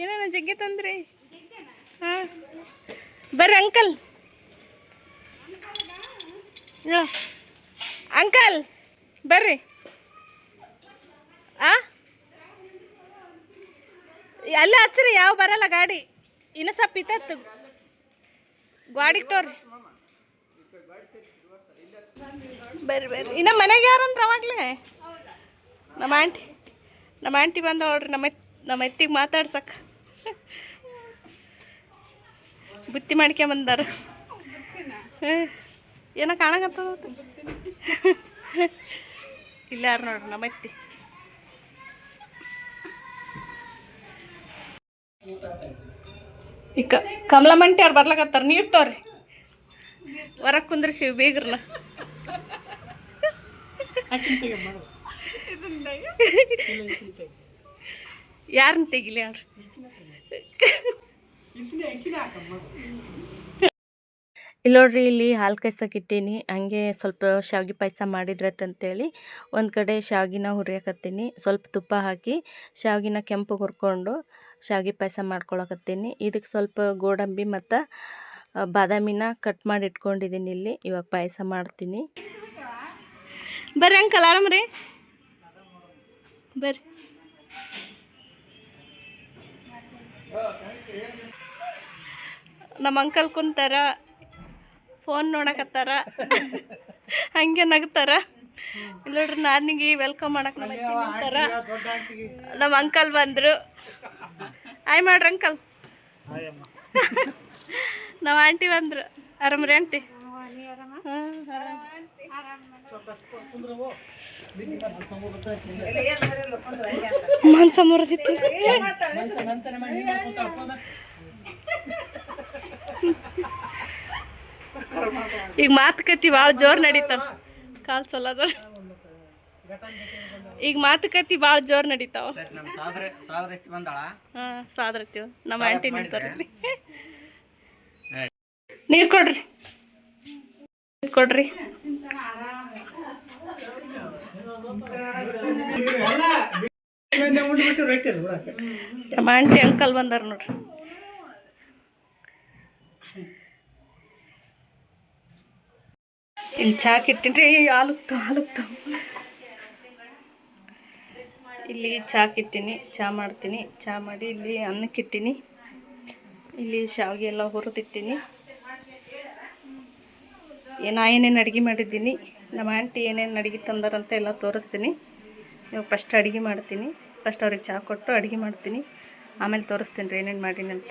ಏನೇನ ಜಗ್ಗಿ ತಂದ್ರಿ? ಹಾಂ ಬರ್ರಿ ಅಂಕಲ್. ಅಂಕಲ್ ಬರ್ರಿ. ಎಲ್ಲ ಹಚ್ಚ್ರಿ, ಯಾವ ಬರಲ್ಲ ಗಾಡಿ. ಇನ್ನು ಸ್ವಲ್ಪ ಇತ್ತು ಗಾಡಿಗೆ ತೋರಿ. ಬರ್ರಿ ಬರ್ರಿ. ಇನ್ನು ಮನೆಗೆ ಯಾರಂದ್ರೆ ಅವಾಗಲೇ ನಮ್ಮ ಆಂಟಿ ಬಂದ ನೋಡ್ರಿ. ನಮ್ಮ ಎತ್ತಿಗೆ ಮಾತಾಡ್ಸಕ್ಕೆ ಬುತ್ತಿ ಮಾಡ್ಕೊಂಬಂದಾರ. ಏನೋ ಕಾಣಕತ್ತದ ಇಲ್ಲ ಯಾರು ನೋಡ್ರಿ ನಮ್ಮ ಎತ್ತಿ. ಈಗ ಕಮಲಮಂಟಿ ಅವ್ರು ಬರ್ಲಕತ್ತಾರ. ನೀರು ತೋರಿ ಹೊರಗೆ ಕುಂದ್ರಿಸಿ ಬೀಗ್ರನ್ನ. ಯಾರನ್ನ ತೆಗಿಲಿ ಅವ್ರಿ. ಇಲ್ಲಿ ನೋಡ್ರಿ, ಇಲ್ಲಿ ಹಾಲು ಕಾಯ್ಸಕ್ಕೆ ಇಟ್ಟೀನಿ. ಹಂಗೆ ಸ್ವಲ್ಪ ಶಾವಿಗೆ ಪಾಯಸ ಮಾಡಿದ್ರತ್ತಂತೇಳಿ ಒಂದು ಕಡೆ ಶಾವಿಗೆನ ಹುರಿಯಕತ್ತೀನಿ. ಸ್ವಲ್ಪ ತುಪ್ಪ ಹಾಕಿ ಶಾವಿಗೆನ ಕೆಂಪು ಹುರ್ಕೊಂಡು ಶಾವಿಗೆ ಪಾಯಸ ಮಾಡ್ಕೊಳಕತ್ತೀನಿ. ಇದಕ್ಕೆ ಸ್ವಲ್ಪ ಗೋಡಂಬಿ ಮತ್ತು ಬಾದಾಮಿನ ಕಟ್ ಮಾಡಿ ಇಟ್ಕೊಂಡಿದ್ದೀನಿ. ಇಲ್ಲಿ ಇವಾಗ ಪಾಯಸ ಮಾಡ್ತೀನಿ. ಬರ್ರಿ ಅಂಕಲ್, ಆರಾಮ್ರಿ? ಬರ್ರಿ. ನಮ್ಮ ಅಂಕಲ್ ಕುಂತಾರ, ಫೋನ್ ನೋಡಕತ್ತಾರ, ಹಂಗೆ ನಗ್ತಾರ. ಇಲ್ಲ ನೋಡ್ರಿ, ನಾನಿಗೆ ವೆಲ್ಕಮ್ ಮಾಡಕ್ಕೆ ನಿಂತಾರ. ನಮ್ಮ ಅಂಕಲ್ ಬಂದರು. ಆಯ್ ಮಾಡ್ರಿ ಅಂಕಲ್. ನಮ್ಮ ಆಂಟಿ ಬಂದರು. ಆರಾಮ್ರಿ ಆಂಟಿ? ಮಂಚ ಮುರಿದಿತ್ತು. ಈಗ ಮಾತುಕತೆ ಭಾಳ ಜೋರು ನಡೀತಾವ. ಕಾಲು ಚಲೋ ಅದ. ಈಗ ಮಾತುಕತೆ ಭಾಳ ಜೋರು ನಡೀತಾವ. ಹಾಂ, ಸಾದ್ರತ್ತೀವ. ನಮ್ಮ ಆಂಟಿ ನಿಂತಾರಲ್ಲಿ. ನೀರು ಕೊಡ್ರಿ, ಕೊಡ್ರಿ. ನಮ್ಮ ಆಂಟಿ ಅಂಕಲ್ ಬಂದಾರ ನೋಡ್ರಿ. ಇಲ್ಲಿ ಚಾಕ್ ಇಟ್ಟಿನ್ರಿ. ಹಾಲುಕ್ತಾವ. ಇಲ್ಲಿ ಚಾಕ್ ಇಟ್ಟಿನಿ, ಚಾ ಮಾಡ್ತೀನಿ. ಚಾ ಮಾಡಿ ಇಲ್ಲಿ ಅನ್ನಕ್ಕೆ ಇಟ್ಟಿನಿ. ಇಲ್ಲಿ ಶಾವಿಗೆ ಎಲ್ಲ ಹುರಿದಿಟ್ಟಿನಿ. ಏನೇನು ಅಡುಗೆ ಮಾಡಿದ್ದೀನಿ, ನಮ್ಮ ಆಂಟಿ ಏನೇನು ಅಡುಗೆ ತಂದಾರಂತ ಎಲ್ಲ ತೋರಿಸ್ತೀನಿ. ಇವಾಗ ಫಸ್ಟ್ ಅಡುಗೆ ಮಾಡ್ತೀನಿ. ಫಸ್ಟ್ ಅವ್ರಿಗೆ ಚಾ ಕೊಟ್ಟು ಅಡುಗೆ ಮಾಡ್ತೀನಿ. ಆಮೇಲೆ ತೋರಿಸ್ತೀನಿ ರೀ ಏನೇನು ಮಾಡೀನಿ ಅಂತ.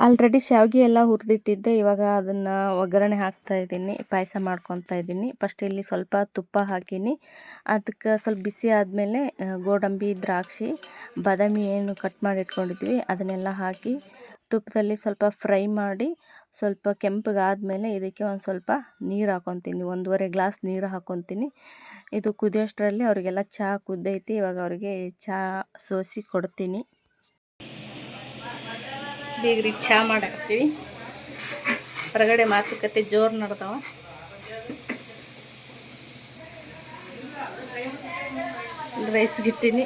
ಆಲ್ರೆಡಿ ಶಾವಿಗೆ ಎಲ್ಲ ಹುರಿದಿಟ್ಟಿದ್ದೆ. ಇವಾಗ ಅದನ್ನು ಒಗ್ಗರಣೆ ಹಾಕ್ತಾಯಿದ್ದೀನಿ. ಪಾಯಸ ಮಾಡ್ಕೊತಾ ಇದ್ದೀನಿ. ಫಸ್ಟ್ ಇಲ್ಲಿ ಸ್ವಲ್ಪ ತುಪ್ಪ ಹಾಕೀನಿ. ಅದಕ್ಕೆ ಸ್ವಲ್ಪ ಬಿಸಿ ಆದಮೇಲೆ ಗೋಡಂಬಿ, ದ್ರಾಕ್ಷಿ, ಬಾದಾಮಿ ಏನು ಕಟ್ ಮಾಡಿ ಇಟ್ಕೊಂಡಿದ್ವಿ ಅದನ್ನೆಲ್ಲ ಹಾಕಿ ತುಪ್ಪದಲ್ಲಿ ಸ್ವಲ್ಪ ಫ್ರೈ ಮಾಡಿ ಸ್ವಲ್ಪ ಕೆಂಪಗಾದಮೇಲೆ ಇದಕ್ಕೆ ಒಂದು ಸ್ವಲ್ಪ ನೀರು ಹಾಕ್ಕೊತೀನಿ. 1.5 ಗ್ಲಾಸ್ ನೀರು ಹಾಕ್ಕೊತೀನಿ. ಇದು ಕುದಿಯೋಷ್ಟರಲ್ಲಿ ಅವರಿಗೆಲ್ಲ ಚಹಾ ಕುದ್ದೈತಿ. ಇವಾಗ ಅವರಿಗೆ ಚಹಾ ಸೋಸಿ ಕೊಡ್ತೀನಿ. ಬೇಗ್ರಿ ಚಹಾ ಮಾಡಾಕತ್ತೀವಿ. ಹೊರಗಡೆ ಮಾತುಕತೆ ಜೋರು ನಡೆದವ. ರೈಸ್ ಗಿಟ್ಟಿನಿ.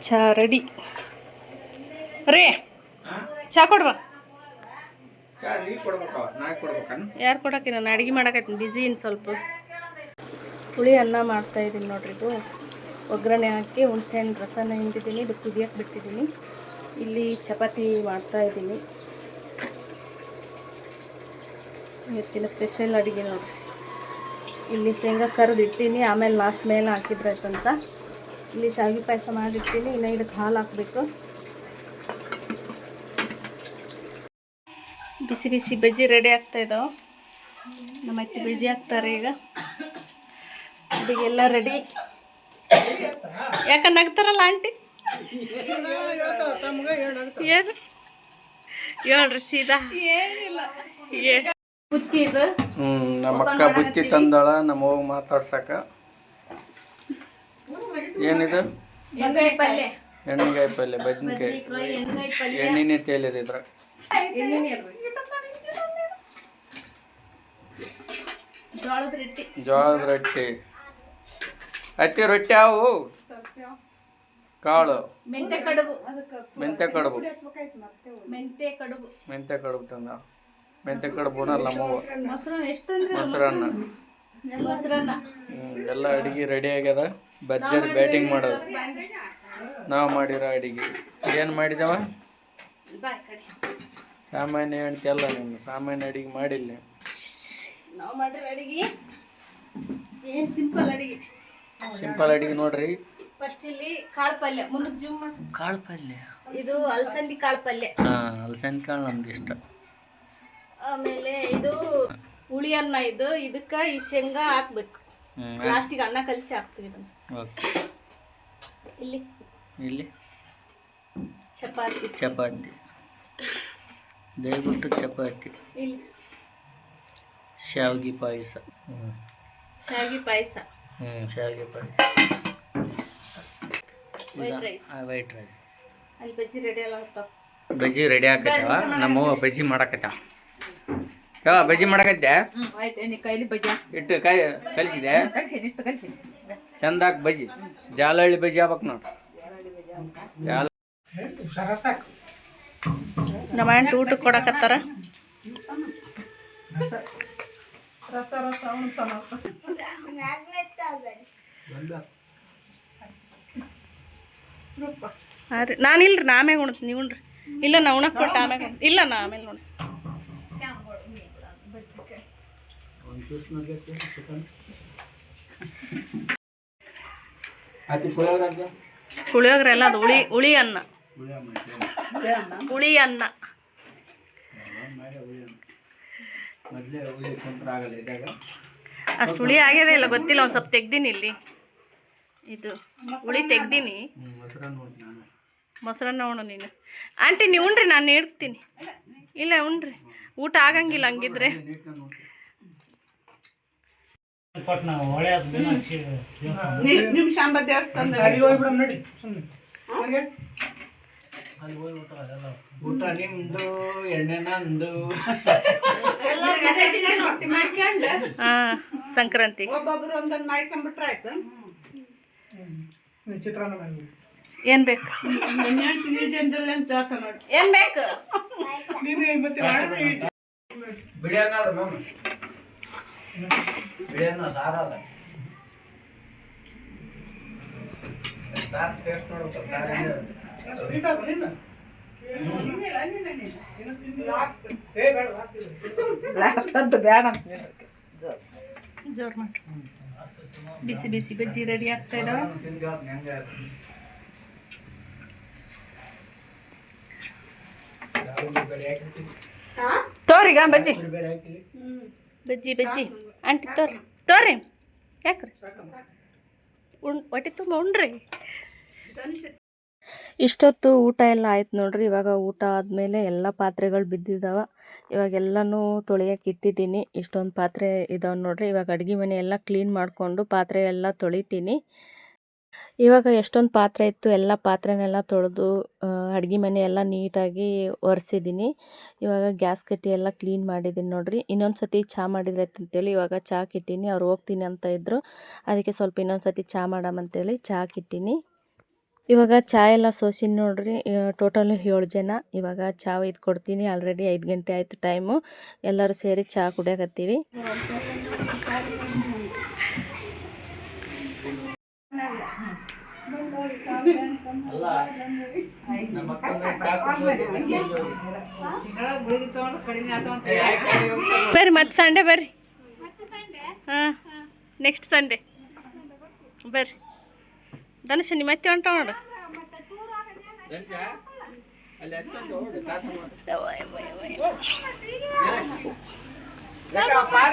ಚಹಾ ರೆಡಿ ರೇ. ಚಹಾ ಕೊಡ್ಬಾ. ಯಾರು ಕೊಡಕ್ಕೆ? ನಾನು ಅಡುಗೆ ಮಾಡಕತ್ತೀನಿ, ಬಿಜಿ ಇನ್ನು ಸ್ವಲ್ಪ. ಹುಳಿ ಅನ್ನ ಮಾಡ್ತಾಯಿದ್ದೀನಿ ನೋಡ್ರಿ. ಇದು ಒಗ್ಗರಣೆ ಹಾಕಿ ಹುಣಸೆಹಣ್ಣು ರಸನ ಹಿಂಡಿದ್ದೀನಿ. ಇದು ಕುದಿಯಕ್ಕೆ ಬಿಟ್ಟಿದ್ದೀನಿ. ಇಲ್ಲಿ ಚಪಾತಿ ಮಾಡ್ತಾಯಿದ್ದೀನಿ. ಇವತ್ತಿನ ಸ್ಪೆಷಲ್ ಅಡುಗೆ ನೋಡ್ರಿ. ಇಲ್ಲಿ ಶೇಂಗಾ ಕರ್ದು ಇಟ್ಟಿನಿ. ಆಮೇಲೆ ಲಾಸ್ಟ್ ಮೇಲೆ ಹಾಕಿದ್ರಾಯ್ತಂತ ಇಲ್ಲಿ ಶಾವಿಗೆ ಪಾಯಸ ಮಾಡಿರ್ತೀನಿ. ಇನ್ನು ಇದಕ್ಕೆ ಹಾಲು ಹಾಕಬೇಕು. ಬಿಸಿ ಬಿಸಿ ಬಜ್ಜಿ ರೆಡಿ ಆಗ್ತಾಯಿದ್ದಾವೆ. ನಮ್ಮ ಅತ್ತಿ ಬಜ್ಜಿ ಹಾಕ್ತಾರೆ ಈಗ. ಅಡುಗೆಲ್ಲ ರೆಡಿ. ಯಾಕೆ ನಗ್ತಾರಲ್ಲ ಆಂಟಿ? ಏನು ಹೇಳ್ರಿ ಸೀದಾ. ಏನಿಲ್ಲ, ಬುತ್ತಿ ಇದು. ನಮ್ಮ ಅಕ್ಕ ಬುತ್ತಿ ತಂದಾಳ ನಮ್ಮ ಹೋಗಿ ಮಾತಾಡ್ಸಕ. ಏನಿದು? ಎಣ್ಣೆಗಾಯಿ ಪಲ್ಯ ಬದ್ನಿಕಾಯಿ ಎಣ್ಣೆಗಾಯಿ ಪಲ್ಯ ಎಣ್ಣೆನೇ ತೇಲಿದೆ ಇದ್ರ ಎಣ್ಣೆನೇ ಇರ್ರಿ. ಜೋಳದ ರೊಟ್ಟಿ ಜೋಳದ ರೊಟ್ಟಿ ಅತ್ತಿ ರೊಟ್ಟಿ ಅವು ಕಾಳು ಮೆಂತೆ ಕಡುಬು ಮೆಂತ್ಯ ಕಡುಬು ಮೆಂತೆ ಕಡುಬು ಮೆಂತ್ಯ ಕಡುಬು ತಂದ ಮೆಂತ್ಯ ಕಡುಬು ಉಣಲ್ಲ ನಮ್ಮವ್ವ ಮೊಸರನ್ನ ಎಷ್ಟಂದ್ರೆ ಮೊಸರನ್ನ ಮೊಸರನ್ನ ಎಲ್ಲ ಅಡಿಗೆ ರೆಡಿ ಆಗ್ಯದ ಭರ್ಜರಿ ಬ್ಯಾಟಿಂಗ್ ಮಾಡೋದು ನಾವು ಮಾಡಿರೋ ಅಡಿಗೆ ಏನು ಮಾಡಿದವ ಸಾಮಾನ್ಯ ಹೇಳ್ತಿಯಲ್ಲ ನೀನು ಸಾಮಾನ್ಯ ಅಡಿಗೆ ಮಾಡಿಲ್ಲ ನಾವು ಮಾಡಿರೋ ಅಡಿಗೆ ಏನು ಸಿಂಪಲ್ ಅಡಿಗೆ ಸಿಂಪಲ್ ಅಡಿಗೆ ನೋಡ್ರಿ ಫಸ್ಟ್ ಇಲ್ಲಿ ಕಾಳು ಪಲ್ಯ ಮುಂದಕ್ಕೆ ಜೂಮ್ ಮಾಡಿ ಕಾಳು ಪಲ್ಯ ಇದು ಅಲಸಂದಿ ಕಾಳು ಪಲ್ಯ ಹಾಂ ಅಲಸಂದಿ ಕಾಳು ನಮ್ಗೆ ಇಷ್ಟ ಆಮೇಲೆ ಇದು ಹುಳಿ ಅನ್ನ ಇದು ಇದಕ್ಕೆ ಈ ಶೇಂಗಾ ಹಾಕ್ಬೇಕು ಲಾಸ್ಟಿಗೆ ಅನ್ನ ಕಲಿಸಿ ಹಾಕ್ತೀವಿ ಇದನ್ನು ಓಕೆ ಇಲ್ಲಿ ಇಲ್ಲಿ ಚಪಾತಿ ಚಪಾತಿ ದಯವಿಟ್ಟು ಚಪಾತಿ ಇಲ್ಲಿ ಶಾವಿಗೆ ಪಾಯಸ ಶಾವಿಗೆ ಪಾಯಸ ಶಾವಿಗೆ ಪಾಯಸ ವೈಟ್ ರೈಸ್ ವೈಟ್ ರೈಸ್ ಅಲ್ಲಿ ಬಜ್ಜಿ ರೆಡಿ ಎಲ್ಲ ಹೋಗ್ತಾವ ಬಜ್ಜಿ ರೆಡಿ ಆಕೈತವ ನಮ್ಮವ್ವ ಬಜ್ಜಿ ಮಾಡಕತ್ತ ಯಾವ ಬಜ್ಜಿ ಮಾಡಕತ್ತೆ ಕೈಲಿ ಬಜ್ಜಿ ಇಟ್ಟು ಕಾಯಿ ಕಲಿಸಿದೆ ಚಂದಾಕ್ ಬಜ್ಜಿ ಜಾಲಹಳ್ಳಿ ಬಜ್ಜಿ ಆಗ್ಬೇಕು ನೋಡ್ರಿ ನಮ್ಮ ಆಂಟಿ ಊಟಕ್ಕೆ ಕೊಡಕತ್ತಾರ ನಾನಿಲ್ರಿ ನಾ ಆಮ್ಯಾಗ ಉಣ್ತೀನಿ ನೀವು ಉಣ್ರಿ ಇಲ್ಲ ನಾ ಉಣಕ್ಕೆ ಕೊಟ್ಟು ಆಮ್ಯಾಗ ಇಲ್ಲ ನಾ ಆಮೇಲೆ ಉಣ್ತೀನಿ ಪುಳಿಯೋಗರೆ ಎಲ್ಲ ಅದು ಹುಳಿ ಅನ್ನ ಹುಳಿ ಅನ್ನ ಅಷ್ಟು ಹುಳಿ ಆಗ್ಯದ ಇಲ್ಲ ಗೊತ್ತಿಲ್ಲ ಒಂದು ಸ್ವಲ್ಪ ತೆಗ್ದೀನಿ ಇಲ್ಲಿ ಇದು ಹುಳಿ ತೆಗ್ದೀನಿ ಮೊಸರನ್ನ ಉಣ್ಣು ನೀನು ಆಂಟಿ ನೀವು ಉಣ್ರಿ ನಾನು ಇಡ್ತೀನಿ ಇಲ್ಲ ಉಣ್ರಿ ಊಟ ಆಗಂಗಿಲ್ಲ ಹಂಗಿದ್ರೆ ಊಟ ನಿಮ್ದು ಎಣ್ಣೆ ನಂದು ಹಾಂ ಸಂಕ್ರಾಂತಿ ಒಬ್ಬೊಬ್ರು ಒಂದೊಂದು ಮಾಡ್ಕೊಂಡ್ಬಿಟ್ರೆ ಆಯ್ತು. ಏನು ಬೇಕು ಏನು ಬೇಕು ಬಿಳಿಯನ್ನ ಸಾರಲ್ಲ ಸಾರು ಟೇಸ್ಟ್ ಜೋರು ಮಾಡಿ ಬಿಸಿ ಬಿಸಿ ಬಜ್ಜಿ ರೆಡಿ ಆಗ್ತಾ ಇದಾವೆ ತೋರಿಗ ಬಜ್ಜಿ ಬಜ್ಜಿ ಬಜ್ಜಿ ಆಂಟಿ ತೋರಿ ಯಾಕ್ರಿ ಹೊಟ್ಟೆ ತುಂಬ ಉಣ್ರಿ ಇಷ್ಟೊತ್ತು ಊಟ ಎಲ್ಲ ಆಯ್ತು ನೋಡ್ರಿ. ಇವಾಗ ಊಟ ಆದಮೇಲೆ ಎಲ್ಲ ಪಾತ್ರೆಗಳು ಬಿದ್ದಿದ್ದಾವೆ. ಇವಾಗೆಲ್ಲನೂ ತೊಳೆಯೋಕೆ ಇಟ್ಟಿದ್ದೀನಿ. ಇಷ್ಟೊಂದು ಪಾತ್ರೆ ಇದಾವೆ ನೋಡ್ರಿ. ಇವಾಗ ಅಡುಗೆ ಮನೆ ಎಲ್ಲ ಕ್ಲೀನ್ ಮಾಡಿಕೊಂಡು ಪಾತ್ರೆ ಎಲ್ಲ ತೊಳಿತೀನಿ. ಇವಾಗ ಎಷ್ಟೊಂದು ಪಾತ್ರೆ ಇತ್ತು, ಎಲ್ಲ ಪಾತ್ರೆನೆಲ್ಲ ತೊಳೆದು ಅಡುಗೆ ಮನೆ ಎಲ್ಲ ನೀಟಾಗಿ ಒರೆಸಿದ್ದೀನಿ. ಇವಾಗ ಗ್ಯಾಸ್ ಕಟ್ಟಿ ಎಲ್ಲ ಕ್ಲೀನ್ ಮಾಡಿದ್ದೀನಿ ನೋಡ್ರಿ. ಇನ್ನೊಂದು ಸತಿ ಚಹಾ ಮಾಡಿದ್ರೆ ಅಂತೇಳಿ ಇವಾಗ ಚಹಾಕ್ಕೆ ಇಟ್ಟೀನಿ. ಅವ್ರು ಹೋಗ್ತೀನಿ ಅಂತ ಇದ್ದರು, ಅದಕ್ಕೆ ಸ್ವಲ್ಪ ಇನ್ನೊಂದು ಸತಿ ಚಹಾ ಮಾಡಾಮಂತೇಳಿ ಚಹಾಕ್ಕೆ ಇಟ್ಟೀನಿ. ಇವಾಗ ಚಹಾ ಎಲ್ಲ ಸೋಸಿನಿ ನೋಡ್ರಿ. ಟೋಟಲ್ 7 ಜನ. ಇವಾಗ ಚಹಾ ಇದು ಕೊಡ್ತೀನಿ. ಆಲ್ರೆಡಿ 5 ಗಂಟೆ ಆಯಿತು ಟೈಮು. ಎಲ್ಲರೂ ಸೇರಿ ಚಹಾ ಕುಡಿಯಾಕತ್ತೀವಿ. ಬರ್ರಿ ಮತ್ತೆ ಸಂಡೇ ಬರ್ರಿ. ಹಾಂ, ನೆಕ್ಸ್ಟ್ ಸಂಡೇ ಬರ್ರಿ. ಧನುಷ ನಿಮ್ಮ ಮತ್ತೆ ಹೊಂಟ ನೋಡು.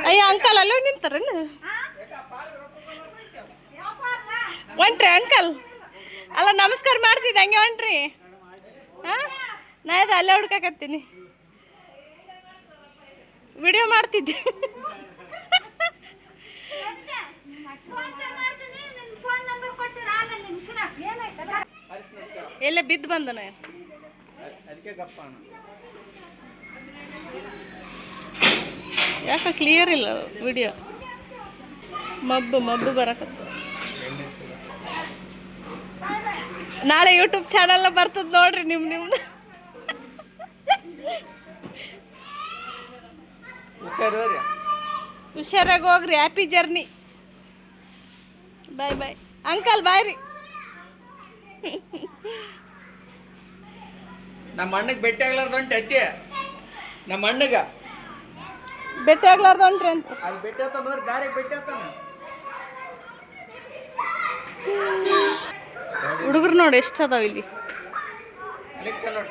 ಅಯ್ಯೋ ಅಂಕಲ್ ಅಲ್ಲೋ ನಿಂತಾರೇನು? ಹೊಂಟ್ರಿ ಅಂಕಲ್? ಅಲ್ಲ ನಮಸ್ಕಾರ ಮಾಡ್ತಿದ್ದೆ, ಹಂಗೆ ಹೊಂಟ್ರಿ? ಹಾಂ, ನಾ ಇದು ಅಲ್ಲೇ ಹುಡ್ಕಾಕತ್ತೀನಿ, ವಿಡಿಯೋ ಮಾಡ್ತಿದ್ದೆ. ಎಲ್ಲೇ ಬಿದ್ದು ಬಂದನ ಅದಕ್ಕೆ ಗಪ್ಪ ಅಣ್ಣ. ಯಾಕೆ ಕ್ಲಿಯರ್ ಇಲ್ಲ ವಿಡಿಯೋ, ಮಬ್ಬು ಬರಕತ್ತ. ನಾಳೆ ಯೂಟ್ಯೂಬ್ ಚಾನಲ್ ಬರ್ತದ ನೋಡ್ರಿ ನಿಮ್ದು. ಹುಷಾರಾಗಿ ಹೋಗ್ರಿ. Happy journey. ಬಾಯ್ ಅಂಕಲ್, ಬಾಯ್ ರೀ. ನಮ್ಮ ಅಣ್ಣಗೆ ಭೇಟಿ ಆಗ್ಲಾರ್ದು ಹೊಂಟೆ ಅತ್ತಿ. ನಮ್ಮ ಅಣ್ಣಗ ಭೇಟಿ ಆಗ್ಲಾರ್ದು ಹೊಂಟ್ರಿ ಅಂತ. ಅಲ್ಲಿ ಭೇಟಿ ಆತ ನೋಡಿ, ದಾರಿಗೆ ಭೇಟಿ ಆತಾನ. ಹುಡುಗರು ನೋಡಿ ಎಷ್ಟು ಅದಾವ ಇಲ್ಲಿ.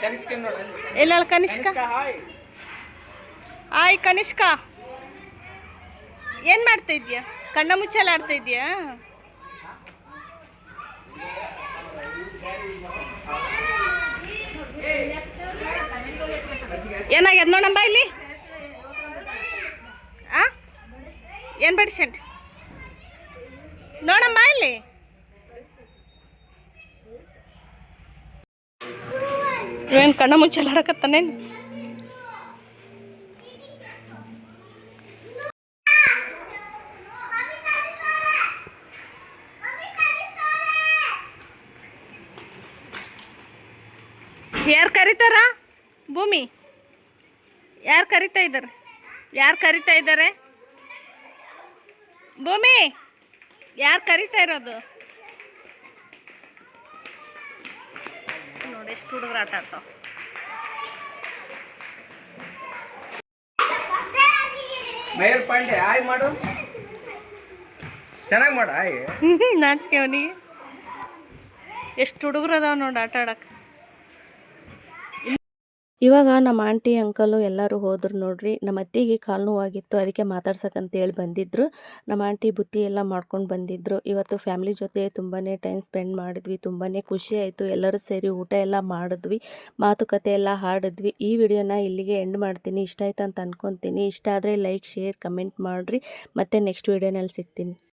ಕನಿಷ್ಕ ನೋಡಿ. ಎಲ್ಲ ಕನಿಷ್ಕ. ಆಯ್ ಕನಿಷ್ಕ, ಏನು ಮಾಡ್ತಾ ಇದೀಯಾ? ಕಣ್ಣ ಮುಚ್ಚಲ್ಲ ಆಡ್ತಾ ಇದೀಯಾ? ಏನಾಗ್ಯದ ನೋಡಮ್ಮ ಇಲ್ಲಿ. ಏನು ಬಡಿಸಂಟ್ ನೋಡಮ್ಮ ಇಲ್ಲಿ. ಏನು ಕಣ್ಣ ಮುಚ್ಚಲ್ಲ ಆಡಕತ್ತಾನೇನು? ಯಾರು ಕರೀತಾರ? ಭೂಮಿ, ಯಾರು ಕರೀತಾ ಇದ್ದಾರೆ? ಭೂಮಿ, ಯಾರು ಕರೀತಾ ಇರೋದು? ನೋಡಿ ಎಷ್ಟು ಹುಡುಗರು ಆಟ ಆಡ್ತಾವ. ಮಯೂರ್ ಪಾಂಡೆ ಆಯ್ ಮಾಡು, ಚೆನ್ನಾಗಿ ಮಾಡು ಆಯ್. ನಾಚಿಕೆ ಅವನಿಗೆ. ಎಷ್ಟು ಹುಡುಗರು ಅದಾವ ನೋಡಿ ಆಟ ಆಡಕ್ಕೆ. ಇವಾಗ ನಮ್ಮ ಆಂಟಿ ಅಂಕಲು ಎಲ್ಲರೂ ಹೋದ್ರು ನೋಡ್ರಿ. ನಮ್ಮ ಅತ್ತಿಗೆ ಕಾಲು ನೋವಾಗಿತ್ತು, ಅದಕ್ಕೆ ಮಾತಾಡ್ಸಕ್ಕಂತೇಳಿ ಬಂದಿದ್ರು. ನಮ್ಮ ಆಂಟಿ ಬುತ್ತಿ ಎಲ್ಲ ಮಾಡ್ಕೊಂಡು ಬಂದಿದ್ರು. ಇವತ್ತು ಫ್ಯಾಮ್ಲಿ ಜೊತೆ ತುಂಬಾ ಟೈಮ್ ಸ್ಪೆಂಡ್ ಮಾಡಿದ್ವಿ. ತುಂಬಾ ಖುಷಿ ಆಯಿತು. ಎಲ್ಲರೂ ಸೇರಿ ಊಟ ಎಲ್ಲ ಮಾಡಿದ್ವಿ, ಮಾತುಕತೆ ಎಲ್ಲ ಹಾಡಿದ್ವಿ. ಈ ವಿಡಿಯೋನ ಇಲ್ಲಿಗೆ ಎಂಡ್ ಮಾಡ್ತೀನಿ. ಇಷ್ಟ ಆಯ್ತು ಅಂತ ಅನ್ಕೊತೀನಿ. ಇಷ್ಟ ಆದರೆ ಲೈಕ್, ಶೇರ್, ಕಮೆಂಟ್ ಮಾಡಿರಿ. ಮತ್ತೆ ನೆಕ್ಸ್ಟ್ ವಿಡಿಯೋನಲ್ಲಿ ಸಿಗ್ತೀನಿ.